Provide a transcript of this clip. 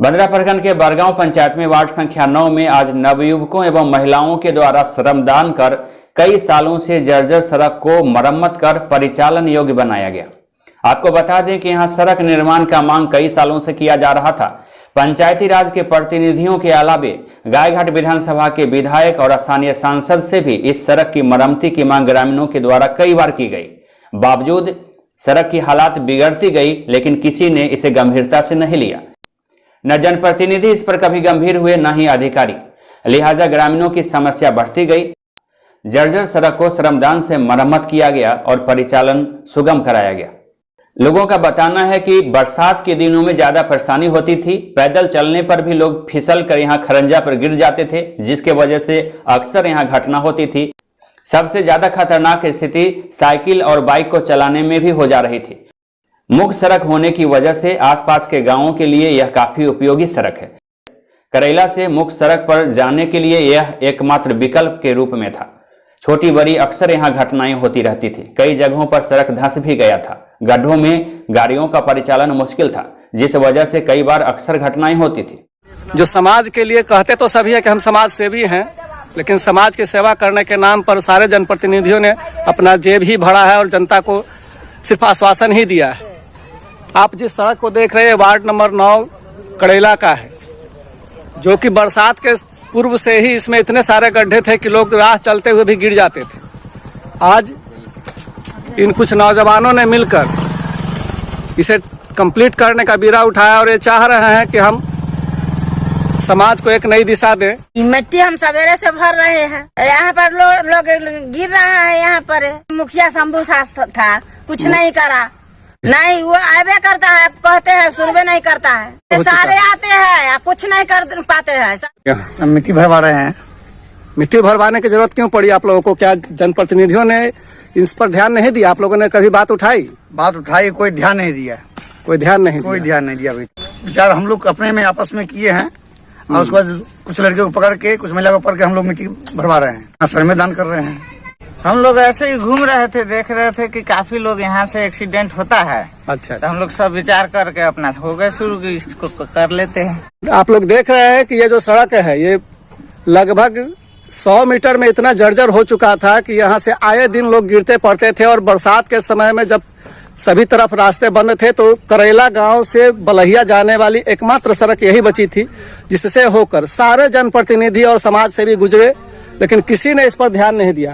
बंदरा प्रखंड के बरगांव पंचायत में वार्ड संख्या 9 में आज नवयुवकों एवं महिलाओं के द्वारा श्रमदान कर कई सालों से जर्जर सड़क को मरम्मत कर परिचालन योग्य बनाया गया। आपको बता दें कि यहां सड़क निर्माण का मांग कई सालों से किया जा रहा था। पंचायती राज के प्रतिनिधियों के अलावे गायघाट विधानसभा के विधायक और स्थानीय सांसद से भी इस सड़क की मरम्मती की मांग ग्रामीणों के द्वारा कई बार की गई। बावजूद सड़क की हालात बिगड़ती गई, लेकिन किसी ने इसे गंभीरता से नहीं लिया। न जनप्रतिनिधि इस पर कभी गंभीर हुए, न ही अधिकारी। लिहाजा ग्रामीणों की समस्या बढ़ती गई। जर्जर सड़क को श्रमदान से मरम्मत किया गया और परिचालन सुगम कराया गया। लोगों का बताना है कि बरसात के दिनों में ज्यादा परेशानी होती थी। पैदल चलने पर भी लोग फिसल कर यहाँ खरंजा पर गिर जाते थे, जिसके वजह से अक्सर यहाँ घटना होती थी। सबसे ज्यादा खतरनाक स्थिति साइकिल और बाइक को चलाने में भी हो जा रही थी। मुख्य सड़क होने की वजह से आसपास के गांवों के लिए यह काफी उपयोगी सड़क है। करैला से मुख्य सड़क पर जाने के लिए यह एकमात्र विकल्प के रूप में था। छोटी बड़ी अक्सर यहाँ घटनाएं होती रहती थी। कई जगहों पर सड़क धंस भी गया था। गड्ढों में गाड़ियों का परिचालन मुश्किल था, जिस वजह से कई बार अक्सर घटनाएं होती थी। जो समाज के लिए कहते तो सभी है कि हम समाज सेवी हैं, लेकिन समाज की सेवा करने के नाम पर सारे जनप्रतिनिधियों ने अपना जेब ही भरा है और जनता को सिर्फ आश्वासन ही दिया है। आप जिस सड़क को देख रहे हैं वार्ड नंबर 9 करैला का है, जो कि बरसात के पूर्व से ही इसमें इतने सारे गड्ढे थे कि लोग राह चलते हुए भी गिर जाते थे। आज इन कुछ नौजवानों ने मिलकर इसे कंप्लीट करने का बीड़ा उठाया और ये चाह रहे हैं कि हम समाज को एक नई दिशा दें। मिट्टी हम सवेरे से भर रहे हैं, यहाँ पर लोग गिर रहा है। यहाँ पर मुखिया शंभू शास्त्री था, कुछ नहीं करा, नहीं वो आवे करता है, कहते हैं सुनवे नहीं करता है। सारे आते हैं, कुछ नहीं कर पाते हैं। मिट्टी भरवा रहे हैं। मिट्टी भरवाने की जरूरत क्यों पड़ी आप लोगों को? क्या जनप्रतिनिधियों ने इस पर ध्यान नहीं दिया? आप लोगों ने कभी बात उठाई? कोई ध्यान नहीं दिया। कोई ध्यान नहीं दिया। विचार हम लोग अपने में आपस में किए हैं और उसके बाद कुछ लड़के को पकड़ के, कुछ महिला को पकड़ के हम लोग मिट्टी भरवा रहे हैं, श्रमदान कर रहे हैं। हम लोग ऐसे ही घूम रहे थे, देख रहे थे कि काफी लोग यहाँ से एक्सीडेंट होता है। अच्छा। तो हम लोग सब विचार करके अपना हो गए शुरू, इसको कर लेते हैं। आप लोग देख रहे हैं कि ये जो सड़क है ये लगभग 100 मीटर में इतना जर्जर हो चुका था कि यहाँ से आए दिन लोग गिरते पड़ते थे। और बरसात के समय में जब सभी तरफ रास्ते बंद थे तो करैला गांव से बलहिया जाने वाली एकमात्र सड़क यही बची थी, जिससे होकर सारे जनप्रतिनिधि और समाज सेवी गुजरे, लेकिन किसी ने इस पर ध्यान नहीं दिया।